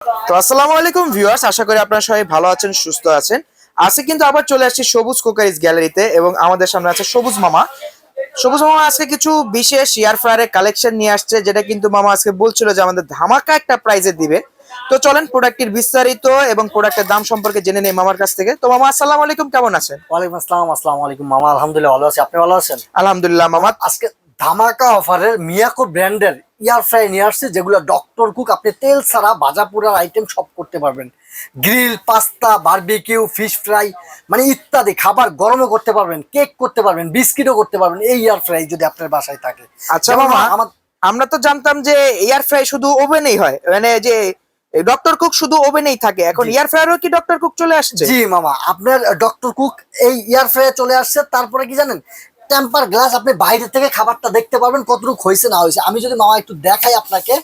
তো আসসালামু আলাইকুম ভিউয়ার্স, আশা করি আপনারা সবাই ভালো আছেন, সুস্থ আছেন। আজকে কিন্তু আবার চলে আসছি সবুজ কুকারিজ গ্যালারিতে এবং আমাদের সামনে আছে সবুজ মামা। সবুজ মামা আজকে কিছু বিশেষ এয়ার ফ্রায়ারের কালেকশন নিয়ে আসছে, যেটা কিন্তু মামা আজকে বলছিল যে আমাদের ধামাকা একটা প্রাইজে দিবে। তো চলেন প্রোডাক্টের বিস্তারিত এবং প্রোডাক্টের দাম সম্পর্কে জেনে নেই মামার কাছ থেকে। তো মামা আসসালামু আলাইকুম, কেমন আছেন? ওয়ালাইকুম আসসালাম। আসসালামু আলাইকুম মামা, আলহামদুলিল্লাহ ভালো আছি। আপনি ভালো আছেন? আলহামদুলিল্লাহ মামা। আজকে ধামাকা অফারের মিয়াকো ব্র্যান্ডের এয়ার ফ্রাই নিয়ে আসছে, যেগুলো ডক্টর কুক। আপনি তেল ছাড়া ভাজা পোড়ার আইটেম সব করতে পারবেন। Grill, pasta, barbecue, fish fry মানে ইত্যাদি খাবার গরমও করতে পারবেন, কেক করতে পারবেন, বিস্কিটও করতে পারবেন এই এয়ার ফ্রাই যদি আপনার বাসায় থাকে। আচ্ছা মামা, আমরা তো জানতাম যে এয়ার ফ্রাই শুধু ওভেনেই হয়, মানে যে ডক্টর কুক শুধু ওভেনেই থাকে, এখন এয়ার ফ্রায়ারও কি ডক্টর কুক চলে আসছে? জি মামা, আপনার ডক্টর কুক এই এয়ার ফ্রাই চলে আসছে। তারপরে কি জানেন, টেম্পার গ্লাস, আপনি বাইরে থেকে খাবারটা দেখতে পারবেন কতটুকু হয়েছে না হয়েছে। আমি যদি মামা একটু দেখাই আপনাকে,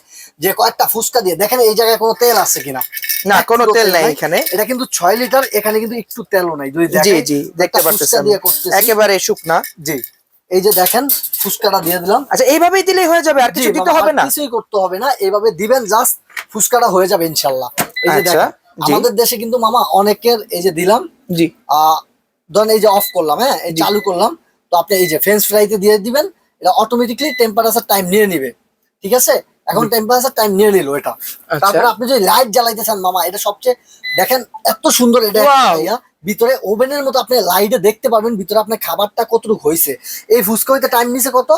যে কয়েকটা ফুচকা দিয়ে দেখেন এই জায়গায় কোনো তেল আছে কিনা। না, কোনো তেল নাই এখানে। এটা কিন্তু 6 লিটার, এখানে কিন্তু একটু তেলও নাই। জি জি, দেখতে পাচ্ছেন একেবারে শুকনা। জি, এই যে দেখেন ফুচকাটা দিয়ে দিলাম। আচ্ছা, এইভাবেই দিলেই হয়ে যাবে, আর কিছু দিতে হবে না? কিছুই করতে হবে না, এইভাবে দিবেন, জাস্ট ফুচকাটা হয়ে যাবে ইনশাআল্লাহ। এই যে দেখেন আমাদের দেশে কিন্তু মামা অনেকের, এই যে দিলাম, জি ধরেন এই যে অফ করলাম, হ্যাঁ এই চালু করলাম, তো আপনি এই যে ফ্রেঞ্চ ফ্রাইতে দিয়ে দিবেন, এটা অটোমেটিকলি টেম্পারেচার টাইম নিয়ে নিবে। ঠিক আছে, এখন টেম্পারেচার টাইম নিয়ে নিল এটা। তারপরে আপনি যদি লাইট জ্বালাইতে চান মামা, এটা সবচেয়ে দেখেন এত সুন্দর, এটা ভিতরে ওভেনের মতো আপনি লাইটে দেখতে পারবেন ভিতরে আপনার খাবারটা কতটুকু হয়েছে। এই ফুচকা হইতে টাইম নিছে কত,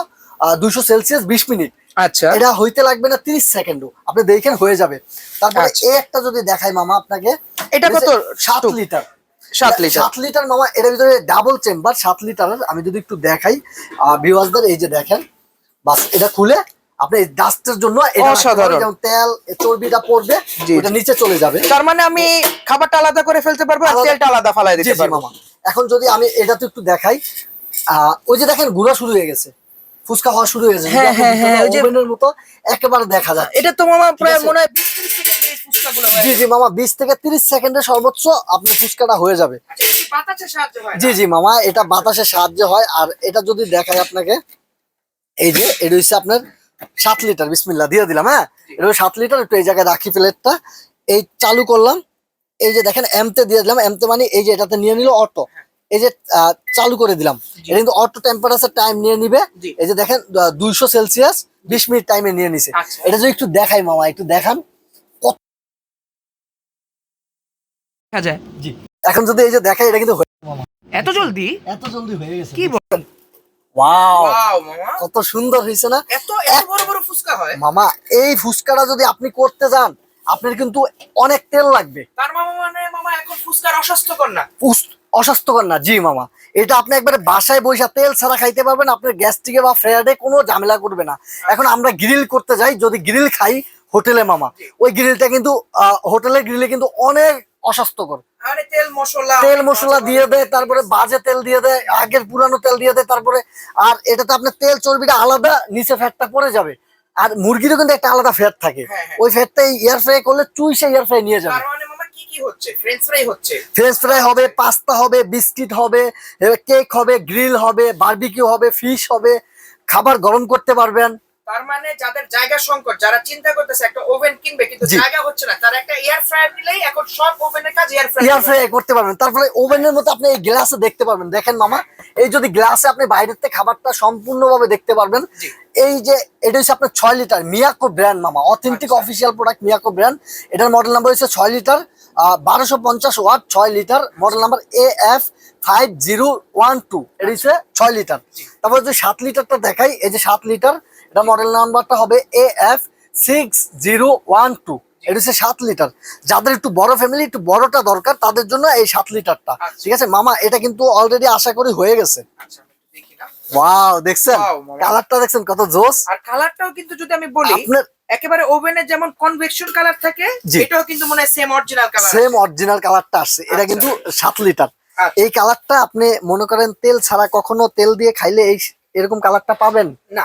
200 সেলসিয়াস 20 মিনিট। আচ্ছা, এটা হইতে লাগবে না 30 সেকেন্ডও, আপনি দেখেন হয়ে যাবে। তারপরে এই একটা যদি দেখাই মামা আপনাকে, এটা কত? 7 লিটার। 7 লিটার? 7 লিটার মামা, এটার ভিতরে ডাবল চেম্বার 7 লিটারের। আমি যদি একটু দেখাই ভিউয়ার্সদের, এই যে দেখেন, বাস এটা খুলে আপনি ডাস্টের জন্য যেমন তেল চর্বিটা পড়বে এটা নিচে চলে যাবে। তার মানে আমি খাবারটা আলাদা করে ফেলতে পারবো আর তেলটা আলাদা ফালাই দিতে পারবো। মামা এখন যদি আমি এটা তো একটু দেখাই, ওই যে দেখেন গুঁড়া শুরু হয়ে গেছে, ফুচকা হওয়া শুরু হয়ে গেছে, ওভেনের মতো একেবারে দেখা যায়। এটা তো মামা প্রায় মনে হয় 20 সেকেন্ডে ফুচকাগুলো হয়। জি জি মামা, 20 থেকে 30 সেকেন্ডে সর্বোচ্চ আপনার ফুচকাটা হয়ে যাবে। বাতাসের সাহায্যে হয়? জি জি মামা, এটা বাতাসের সাহায্যে হয়। আর এটা যদি দেখাই আপনাকে, এই যে এটা হচ্ছে আপনার 7 লিটার, বিসমিল্লাহ দিয়ে দিলাম। হ্যাঁ, এটা 7 লিটার। একটু এই জায়গায় রাখি প্লেটটা, এই চালু করলাম, এই যে দেখেন এমতে দিয়ে দিলাম। এমতে মানে এই যে এটাতে নিয়ে নিল অটো, এই যে চালু করে দিলাম, এটা কিন্তু অটো টেম্পারেচার টাইম নিয়ে নিবে। এই যে দেখেন 200 সেলসিয়াস 20 মিনিট টাইমে নিয়ে নিছে। এটা যদি একটু দেখাই মামা, একটু দেখান দেখা যায়। জি, এখন যদি এই যে দেখাই, এটা কিন্তু এত জলদি হয়ে গেছে। কি বলেন? ওয়াও মামা, কত সুন্দর হয়েছে না? এত বড় বড় ফুচকা হয় মামা। এই ফুচকাটা যদি আপনি করতে যান, আপনার কিন্তু অনেক তেল লাগবে। তার মানে মামা এখন ফুচকার অস্বাস্থ্যকর না? অস্বাস্থ্যকর না, জি মামা। এটা আপনি একবারে বাসায় বসে তেল ছাড়া খাইতে পারবেন, আপনার গ্যাস্ট্রিকে বা ফ্যাটে কোনো ঝামেলা করবে না। এখন আমরা গ্রিল করতে যাই, যদি গ্রিল খাই হোটেলে মামা, ওই গ্রিলটা কিন্তু হোটেলের গ্রিলে কিন্তু অনেক অস্বাস্থ্যকর। তেল মশলা দিয়ে দেয়, তারপরে বাজে তেল দিয়ে দেয়, আগের পুরানো তেল দিয়ে দেয়। তারপরে আর এটাতে আপনার তেল চর্বিটা আলাদা, নিচে ফ্যাটটা পড়ে যাবে। আর মুরগিরও কিন্তু একটা আলাদা ফ্যাট থাকে, ওই ফ্যাটটা এয়ার ফ্রাই করলে চুইসে এয়ার ফ্রাই নিয়ে যাবে। ফ্রেঞ্চ ফ্রাই হবে, পাস্তা হবে, বিস্কিট হবে, কেক হবে, গ্রিল হবে, বারবিকিউ হবে, ফিশ হবে, খাবার গরম করতে পারবেন। তার মানে যাদের জায়গা সংকট, যারা চিন্তা করতেছে একটা ওভেন কিনবে কিন্তু জায়গা হচ্ছে না, তারা একটা এয়ার ফ্রায়ার নিলেই এখন সব ওভেনের কাজ এয়ার ফ্রাই করতে পারবেন। তারপরে ওভেনের মতো আপনি এই গ্লাসে দেখতে পারবেন। দেখেন মামা, এই যদি গ্লাসে আপনি বাইরের থেকে খাবারটা সম্পূর্ণভাবে দেখতে পারবেন। এই যে এটা হচ্ছে আপনার 6 লিটার মিয়াকো ব্র্যান্ড মামা, authentic official product Miyako brand. এটার মডেল নাম্বার হচ্ছে 6 litre 1250 watt, 6 litre, model number AF5012। এটা হচ্ছে 6 লিটার। তারপর যে 7 লিটারটা দেখাই, এই যে 7 লিটার, এটা মডেল নাম্বারটা হবে AF6012। এটা হচ্ছে 7 লিটার। যাদের একটু বড় ফ্যামিলি, একটু বড়টা দরকার, তাদের জন্য এই 7 লিটারটা। ঠিক আছে মামা, এটা কিন্তু অলরেডি আশা করি হয়ে গেছে। ওয়াও, দেখছেন কালারটা, দেখছেন কত জোস। আর কালারটাও কিন্তু যদি আমি বলি, আপনার একেবারে ওভেনে যেমন কনভেকশন কালার থাকে, এটাও কিন্তু মনে হয় same original colour, same original কালারটা আসছে। এটা কিন্তু 7 লিটার। এই কালারটা আপনি মনে করেন তেল ছাড়া কখনো তেল দিয়ে খাইলে এই এরকম কালারটা পাবেন না।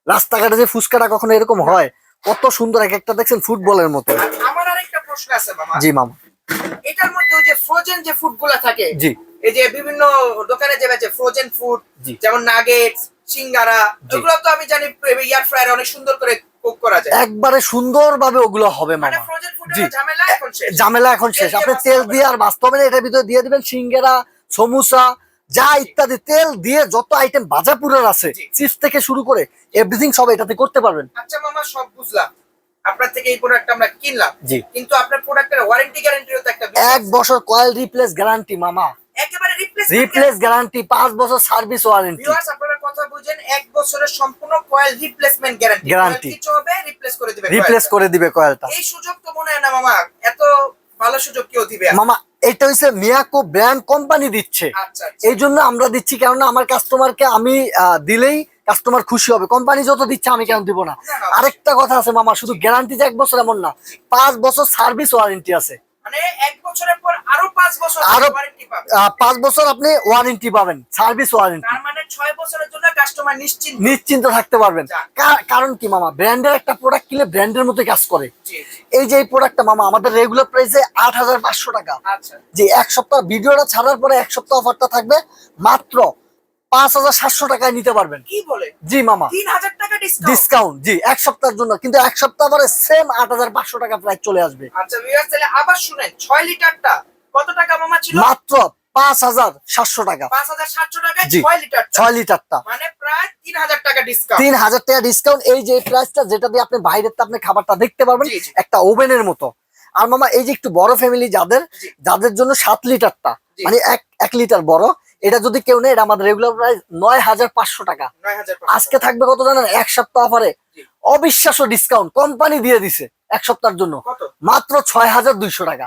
রাস্তাঘাটে যে ফুচকাটা কখনো এরকম হয়, কত সুন্দর এক একটা, দেখছেন ফুটবলের মতো। আমার আরেকটা প্রশ্ন আছে মামা। জি মামা, এটার মধ্যে ওই যে ফ্রোজেন যে ফুডগুলো থাকে, জি, এই যে বিভিন্ন দোকানে যে বেচে ফ্রোজেন ফুড, যেমন নাগেটস, সিঙ্গারা, এগুলো তো আমি জানি এয়ার ফ্রায়ারে অনেক সুন্দর করে কুক করা যায়, একবারে সুন্দরভাবে ওগুলো হবে মানে মামা। ফ্রোজেন জি। ফুডের ঝামেলা এখন শেষ। ঝামেলা এখন শেষ। আপনি তেল দিয়ে আর বাঁচতে হবে না, এটার ভিতরে দিয়ে দিবেন সিঙ্গারা, সমুসা, যা ইত্যাদি তেল দিয়ে যত আইটেম ভাজা পুরের আছে, জি। চিপস থেকে শুরু করে এভরিথিং সব এটাতে করতে পারবেন। আচ্ছা মামা, সব বুঝলাম, আপনার থেকে এই প্রোডাক্ট আমরা কিনলাম, জি। কিন্তু আপনার প্রোডাক্টের ওয়ারেন্টি গ্যারান্টিও তো একটা এক বছর কয়েল রিপ্লেস গ্যারান্টি মামা, একেবারে রিপ্লেস গ্যারান্টি, 5 বছর সার্ভিস ওয়ারেন্টি। ভিউয়ার্স আপনারা কথা বুঝেন, 1 বছরের সম্পূর্ণ কয়েল রিপ্লেসমেন্ট গ্যারান্টি, Guarantee। কিছু হবে রিপ্লেস করে দিবে, রিপ্লেস করে দিবে কয়েলটা। এই সুযোগ তো মনে হয় না মামা, এত ভালো সুযোগ কেউ দিবে আর? মামা এটা হচ্ছে মিয়াকো ব্র্যান্ড কোম্পানি দিচ্ছে, আচ্ছা আচ্ছা। এই জন্য আমরা দিচ্ছি, কেননা আমার কাস্টমারকে আমি দিলেই কাস্টমার খুশি হবে। কোম্পানি যত দিচ্ছে আমি কেন দিব না। না, না, আরেকটা কথা আছে মামা, শুধু গ্যারান্টি যে 1 বছর এমন না, 5 বছর সার্ভিস ওয়ারেন্টি আছে। মানে 1 বছরের পর আরো 5 বছর আরো ওয়ারেন্টি পাবে। 5 বছর আপনি ওয়ারেন্টি পাবেন, সার্ভিস ওয়ারেন্টি। তার মানে 6 বছরের জন্য কাস্টমার নিশ্চিন্ত। নিশ্চিন্ত থাকতে পারবেন। কারণ কি মামা, ব্র্যান্ডের একটা প্রোডাক্ট কিনলে ব্র্যান্ডের মতোই কাজ করে। জি জি। এই যে এই প্রোডাক্টটা মামা আমাদের রেগুলার প্রাইসে 8500 টাকা। আচ্ছা। যে 1 সপ্তাহ ভিডিওটা ছাড়ার পরে 1 সপ্তাহ অফারটা থাকবে মাত্র 5700 টাকায় নিতে পারবেন। কি বলে? জি মামা, 3000 টাকা ডিসকাউন্ট। ডিসকাউন্ট। জি, 1 সপ্তাহের জন্য, কিন্তু 1 সপ্তাহ পরে সেম 8500 টাকা প্রাইস চলে আসবে। আচ্ছা ভিউয়ার্স, তাহলে আবার শুনেন, 6 লিটারটা কত টাকা মামা ছিল? মাত্র 5700 টাকা। 5700 টাকায় জি। 6 লিটার, 6 লিটারটা মানে প্রায় 3000 টাকা ডিসকাউন্ট। 3000 টাকা ডিসকাউন্ট। এই যে প্রাইসটা, যেটা দিয়ে আপনি বাইরের আপনি খাবারটা দেখতে পারবেন জি, জি। একটা ওভেনের মতো। আর মামা এই যে একটু বড় ফ্যামিলি জি। যাদের জন্য 7 লিটারটা, জি। মানে 1 লিটার বড়, এটা যদি কেউ নেয়, এটা আমাদের রেগুলার প্রাইস 9500 টাকা। 9500। আজকে থাকবে কত জানেন? 1 সপ্তাহ অফারে জি। অবিশ্বাস্য ডিসকাউন্ট কোম্পানি দিয়ে দিছে 1 সপ্তাহের জন্য, কত? মাত্র 6200 টাকা।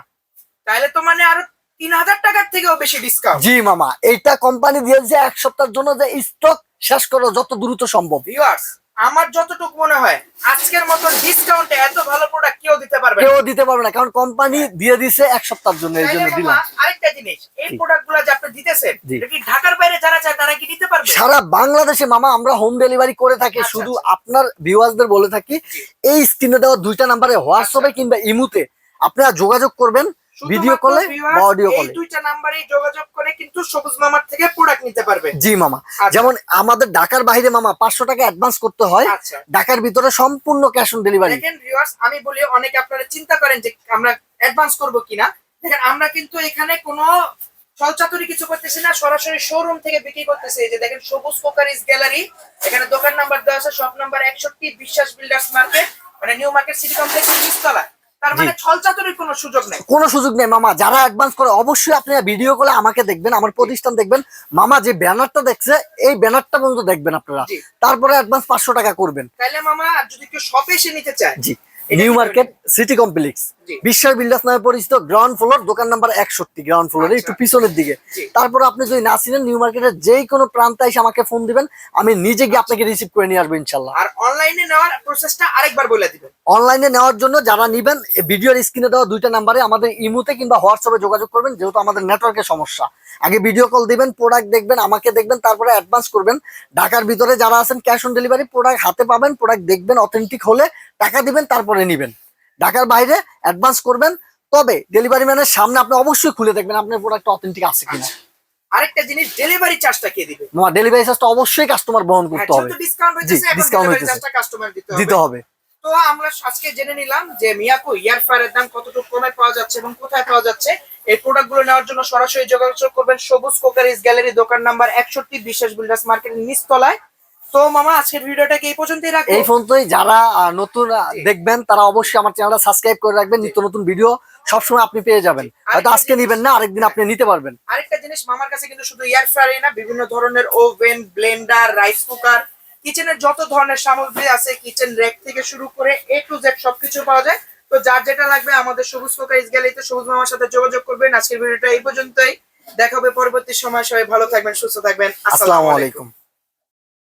তাহলে তো মানে আরো 3000 টাকার থেকেও বেশি ডিসকাউন্ট। জি মামা, এইটা কোম্পানি দিয়ে দিছে 1 সপ্তাহের জন্য, যে স্টক শেষ করো যত দ্রুত সম্ভব। ভিউয়ার্স, আমার যতটুকু মনে হয় আজকের মতো ডিসকাউন্টে এত ভালো প্রোডাক্ট কেউ দিতে পারবে না। কেউ দিতে পারবে না, কারণ কোম্পানি দিয়ে দিছে 1 সপ্তাহের জন্য, এই জন্য তাইলে দিলাম। মামা, আরেকটা জিনিস, এই জি। প্রোডাক্টগুলো যে আপনি দিতেছেন, জি। এটা কি ঢাকার বাইরে যারা চায় তারা কি দিতে পারবে? সারা বাংলাদেশে মামা আমরা হোম ডেলিভারি করে থাকি। আচ্ছা, শুধু আচ্ছা। আপনার ভিউয়ার্সদের বলে থাকি, জি। এই স্ক্রিনে দেওয়া 2টা নাম্বারে হোয়াটসঅ্যাপে কিংবা ইমুতে আপনারা যোগাযোগ করবেন, ভিডিও শুধুমাত্র কলে viewers বা অডিও এই কলে। দুইটা নাম্বারেই যোগাযোগ করে কিন্তু সবুজ মামার থেকে প্রোডাক্ট নিতে পারবে। জি মামা, আচ্ছা। যেমন আমাদের ঢাকার বাইরে মামা 500 টাকা অ্যাডভান্স করতে হয়, আচ্ছা। ঢাকার ভিতরে সম্পূর্ণ ক্যাশ অন ডেলিভারি। দেখেন ভিউয়ার্স, আমি বলি অনেকে আপনারা চিন্তা করেন যে আমরা অ্যাডভান্স করব কিনা। দেখেন আমরা কিন্তু এখানে কোনো ছলচাতুরি কিছু করতেছি না, সরাসরি শোরুম থেকে বিক্রি করতেছি। এই যে দেখেন সবুজ কোকারিজ গ্যালারি, এখানে দোকান নাম্বার দেওয়া আছে, শপ নাম্বার 61, বিশ্বাস বিল্ডার্স মার্কেট, মানে নিউ মার্কেট সিটি কমপ্লেক্সের নিচতলা। তার মানে ছলচাতুরির কোনো সুযোগ নেই। কোনো সুযোগ নেই মামা। যারা অ্যাডভান্স করে অবশ্যই আপনারা ভিডিও কলে আমাকে দেখবেন, আমার প্রতিষ্ঠান দেখবেন, মামা যে ব্যানারটা দেখছে এই ব্যানারটা পর্যন্ত দেখবেন আপনারা, জি। তারপরে অ্যাডভান্স 500 টাকা করবেন। তাইলে মামা, আর যদি কেউ শপে এসে নিতে চায়, জি, এটা নিউ কি মার্কেট সিটি কমপ্লেক্স, জি। বিশ্বাস বিল্ডার্স নামে পরিচিত, গ্রাউন্ড ফ্লোর, দোকান নাম্বার 61, গ্রাউন্ড ফ্লোরে আচ্ছা। একটু পিছনের দিকে। জি। তারপর আপনি যদি না চিনেন, নিউ মার্কেটের যেই কোনো প্রান্তে এসে আমাকে ফোন দিবেন, আমি নিজে গিয়ে আপনাকে রিসিভ করে নিয়ে আসবো ইনশাল্লাহ। আর অনলাইনে নেওয়ার প্রসেসটা আরেকবার বলে দিবেন। অনলাইনে নেওয়ার জন্য যারা নিবেন, ভিডিওর স্ক্রিনে দেওয়া 2টা নাম্বারে আমাদের ইমুতে কিংবা হোয়াটসঅ্যাপে যোগাযোগ করবেন, যেহেতু আমাদের নেটওয়ার্কের সমস্যা। আগে ভিডিও কল দিবেন, প্রোডাক্ট দেখবেন, আমাকে দেখবেন, তারপরে অ্যাডভান্স করবেন। ঢাকার ভিতরে যারা আছেন ক্যাশ অন ডেলিভারি, প্রোডাক্ট হাতে পাবেন, প্রোডাক্ট দেখবেন, অথেন্টিক হলে টাকা দিবেন, তারপরে নিবেন। ঢাকার বাইরে অ্যাডভান্স করবেন, তবে ডেলিভারি ম্যানের সামনে আপনি অবশ্যই খুলে দেখবেন আপনার প্রোডাক্ট অথেন্টিক আছে কিনা। আরেকটা জিনিস, ডেলিভারি চার্জটা কে দিবে? তোমার ডেলিভারি চার্জটা অবশ্যই কাস্টমার বহন করতে হবে, ডিসকাউন্ট হইতেছে, এখন discount ডেলিভারি হইতেছে। চার্জটা কাস্টমার দিতে দিতে হবে। হবে। তো আমরা আজকে জেনে নিলাম যে মিয়াকো ইয়ার ফ্রায়ারের দাম কতটুকু কমে পাওয়া যাচ্ছে এবং কোথায় পাওয়া যাচ্ছে। এই প্রোডাক্টগুলো নেওয়ার জন্য সরাসরি যোগাযোগ করবেন সবুজ কোকারিজ গ্যালারি, দোকান নাম্বার 61, বিশ্বাস বিল্ডার্স মার্কেটের নিচতলায়। তো মামা, আজকের ভিডিওটাকে এই পর্যন্তই রাখবো। এই পর্যন্তই। যারা নতুন দেখবেন তারা অবশ্যই আমার চ্যানেলটা সাবস্ক্রাইব করে রাখবেন, নিত্য নতুন ভিডিও সবসময় আপনি পেয়ে যাবেন। হয়তো আজকে নিবেন না, আরেকদিন আপনি নিতে পারবেন। আরেকটা জিনিস, মামার কাছে কিন্তু শুধু এয়ার ফ্রায়ারই না, বিভিন্ন ধরনের ওভেন, ব্লেন্ডার, রাইস কুকার, কিচেনের যত ধরনের সামগ্রী আছে, কিচেন র‍্যাক থেকে শুরু করে A to Z সবকিছু পাওয়া যায়। তো যার যেটা লাগবে আমাদের সবুজ কোকারিজ গ্যালারিতে সবুজ মামার সাথে যোগাযোগ করবেন। আজকের ভিডিওটা এই পর্যন্তই, দেখা হবে পরবর্তী সময়। সবাই ভালো থাকবেন, সুস্থ থাকবেন। আসসালামু আলাইকুম।